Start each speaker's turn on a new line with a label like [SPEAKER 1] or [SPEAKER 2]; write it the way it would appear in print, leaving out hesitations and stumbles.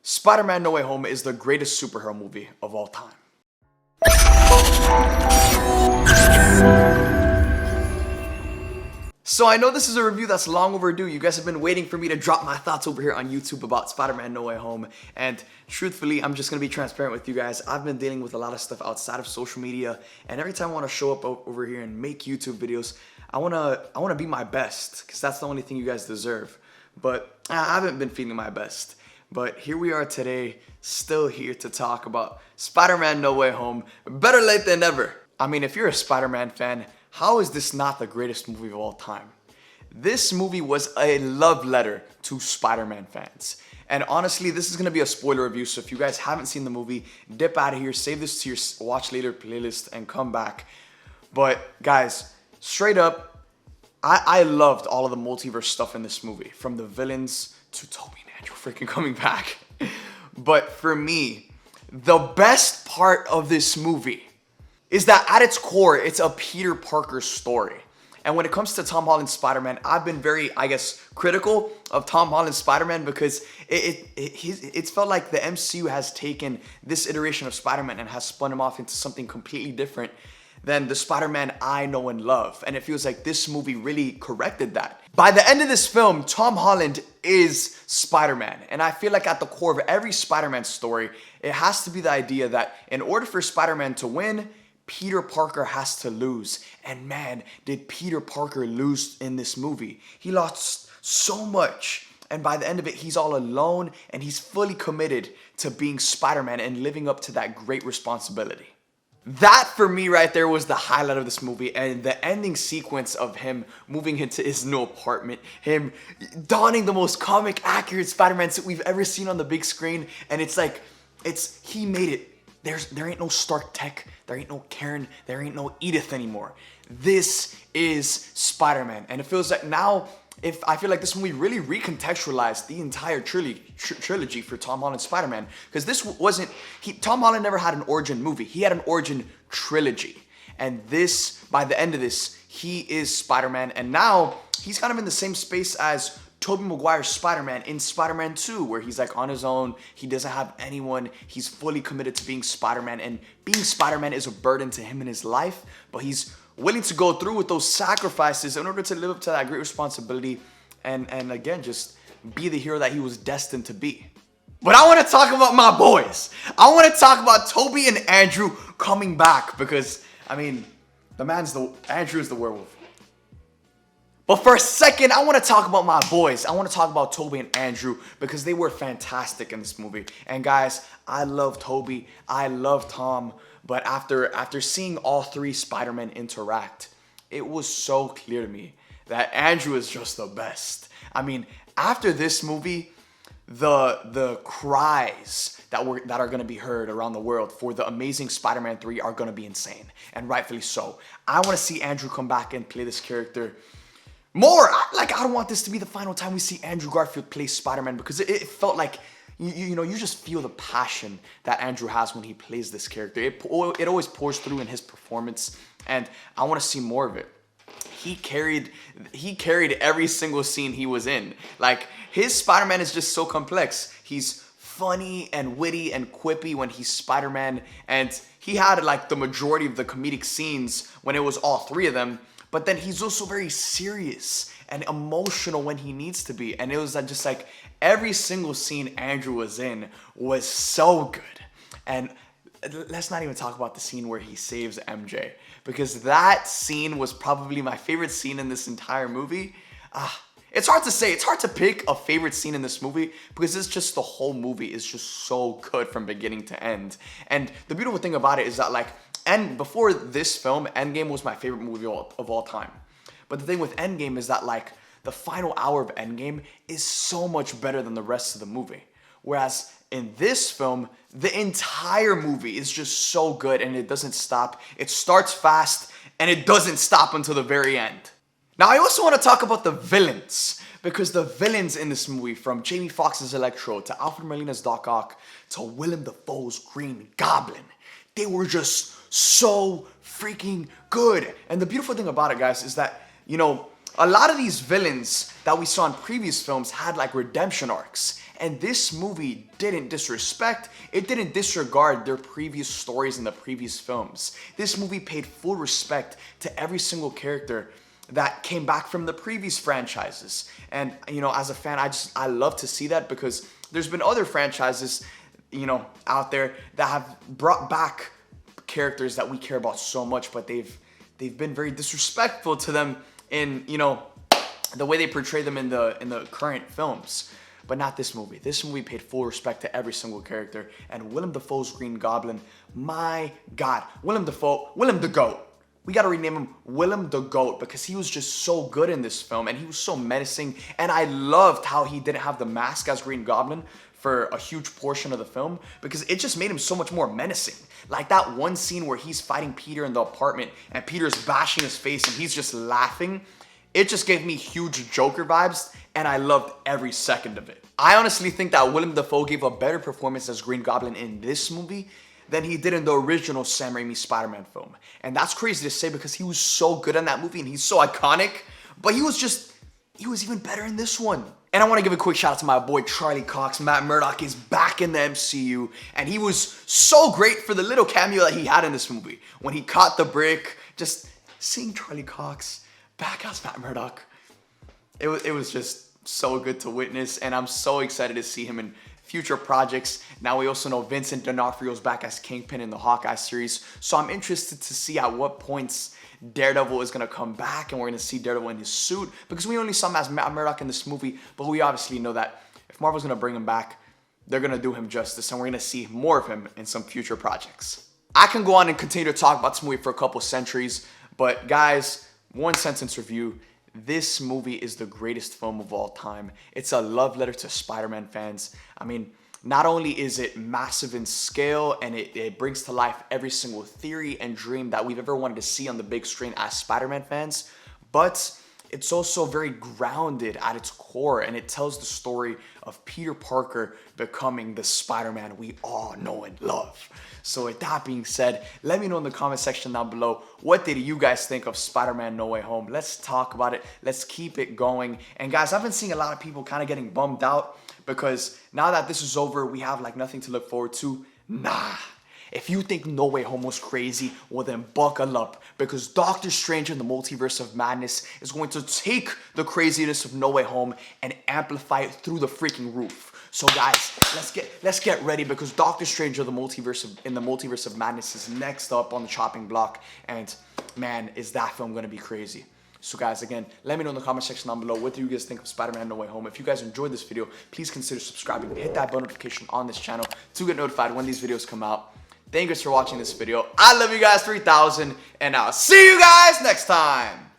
[SPEAKER 1] Spider-Man No Way Home is the greatest superhero movie of all time. So I know this is a review that's long overdue. You guys have been waiting for me to drop my thoughts over here on YouTube about Spider-Man No Way Home. And truthfully, I'm just gonna be transparent with you guys. I've been dealing with a lot of stuff outside of social media, and every time I wanna show up over here and make YouTube videos, I wanna be my best, because that's the only thing you guys deserve. But I haven't been feeling my best. But here we are today, still here to talk about Spider-Man No Way Home. Better late than never. I mean, if you're a Spider-Man fan, how is this not the greatest movie of all time? This movie was a love letter to Spider-Man fans. And honestly, this is gonna be a spoiler review, so if you guys haven't seen the movie, dip out of here, save this to your watch later playlist, and come back. But guys, straight up, I loved all of the multiverse stuff in this movie, from the villains to Tobey and Andrew freaking coming back. But for me, the best part of this movie is that at its core, it's a Peter Parker story. And when it comes to Tom Holland's Spider-Man, I've been very, critical of Tom Holland's Spider-Man because it's felt like the MCU has taken this iteration of Spider-Man and has spun him off into something completely different than the Spider-Man I know and love. And it feels like this movie really corrected that. By the end of this film, Tom Holland is Spider-Man. And I feel like at the core of every Spider-Man story, it has to be the idea that in order for Spider-Man to win, Peter Parker has to lose. And man, did Peter Parker lose in this movie. He lost so much. And by the end of it, he's all alone and he's fully committed to being Spider-Man and living up to that great responsibility. That for me right there was the highlight of this movie, and the ending sequence of him moving into his new apartment, him donning the most comic accurate Spider-Man suit we've ever seen on the big screen, and he made it. There ain't no Stark Tech, there ain't no Karen, there ain't no Edith anymore. This is Spider-Man, and it feels like now, I feel like this movie really recontextualized the entire trilogy for Tom Holland's Spider-Man, because Tom Holland never had an origin movie. He had an origin trilogy, and by the end of this, he is Spider-Man, and now he's kind of in the same space as Tobey Maguire's Spider-Man in Spider-Man 2, where he's like on his own, he doesn't have anyone, he's fully committed to being Spider-Man, and being Spider-Man is a burden to him in his life, but he's willing to go through with those sacrifices in order to live up to that great responsibility and again, just be the hero that he was destined to be. But I want to talk about my boys. I want to talk about Tobey and Andrew coming back because, I mean, Andrew is the werewolf. But for a second, I want to talk about my boys. I want to talk about Tobey and Andrew because they were fantastic in this movie. And guys, I love Tobey. I love Tom. But after seeing all three Spider-Men interact, it was so clear to me that Andrew is just the best. I mean, after this movie, the cries that are going to be heard around the world for the Amazing Spider-Man 3 are going to be insane, and rightfully so. I want to see Andrew come back and play this character more. I don't want this to be the final time we see Andrew Garfield play Spider-Man because it felt like you just feel the passion that Andrew has when he plays this character. It always pours through in his performance, and I want to see more of it. He carried every single scene he was in. Like, his Spider-Man is just so complex. He's funny and witty and quippy when he's Spider-Man, and he had like the majority of the comedic scenes when it was all three of them. But then he's also very serious and emotional when he needs to be. And it was just like every single scene Andrew was in was so good. And let's not even talk about the scene where he saves MJ, because that scene was probably my favorite scene in this entire movie. It's hard to say. It's hard to pick a favorite scene in this movie because it's just the whole movie is just so good from beginning to end. And the beautiful thing about it is that and before this film, Endgame was my favorite movie of all time. But the thing with Endgame is that the final hour of Endgame is so much better than the rest of the movie. Whereas in this film, the entire movie is just so good and it doesn't stop. It starts fast and it doesn't stop until the very end. Now, I also want to talk about the villains, because the villains in this movie, from Jamie Foxx's Electro to Alfred Molina's Doc Ock to Willem Dafoe's Green Goblin, they were just so freaking good. And the beautiful thing about it, guys, is that, a lot of these villains that we saw in previous films had redemption arcs. And this movie didn't disrespect, it didn't disregard their previous stories in the previous films. This movie paid full respect to every single character that came back from the previous franchises. And you know, as a fan, I love to see that, because there's been other franchises, you know, out there that have brought back characters that we care about so much, but they've been very disrespectful to them in, you know, the way they portray them in the current films. But not this movie. This movie paid full respect to every single character. And Willem Dafoe's Green Goblin, my God, Willem Dafoe, Willem the GOAT. We gotta rename him Willem the GOAT, because he was just so good in this film and he was so menacing. And I loved how he didn't have the mask as Green Goblin for a huge portion of the film, because it just made him so much more menacing. Like that one scene where he's fighting Peter in the apartment and Peter's bashing his face and he's just laughing. It just gave me huge Joker vibes, and I loved every second of it. I honestly think that Willem Dafoe gave a better performance as Green Goblin in this movie than he did in the original Sam Raimi Spider-Man film. And that's crazy to say, because he was so good in that movie and he's so iconic, but he was even better in this one. And I want to give a quick shout out to my boy Charlie Cox. Matt Murdock is back in the MCU, and he was so great for the little cameo that he had in this movie. When he caught the brick, just seeing Charlie Cox back as Matt Murdock, it was just so good to witness, and I'm so excited to see him in future projects. Now we also know Vincent D'Onofrio's back as Kingpin in the Hawkeye series, so I'm interested to see at what points Daredevil is going to come back and we're going to see Daredevil in his suit, because we only saw him as Matt Murdock in this movie, but we obviously know that if Marvel's going to bring him back, they're going to do him justice, and we're going to see more of him in some future projects. I can go on and continue to talk about this movie for a couple centuries, but guys, one sentence review: this movie is the greatest film of all time. It's a love letter to Spider-Man fans. I mean, not only is it massive in scale, and it brings to life every single theory and dream that we've ever wanted to see on the big screen as Spider-Man fans, but it's also very grounded at its core, and it tells the story of Peter Parker becoming the Spider-Man we all know and love. So with that being said, let me know in the comment section down below, what did you guys think of Spider-Man No Way Home? Let's talk about it. Let's keep it going. And guys, I've been seeing a lot of people kind of getting bummed out, because now that this is over, we have like nothing to look forward to. Nah. If you think No Way Home was crazy, well then buckle up, because Doctor Strange in the Multiverse of Madness is going to take the craziness of No Way Home and amplify it through the freaking roof. So guys, let's get ready, because Doctor Strange in the Multiverse of Madness is next up on the chopping block, and man, is that film gonna be crazy. So guys, again, let me know in the comment section down below what do you guys think of Spider-Man No Way Home. If you guys enjoyed this video, please consider subscribing and hit that bell notification on this channel to get notified when these videos come out. Thank you guys for watching this video. I love you guys 3000, and I'll see you guys next time.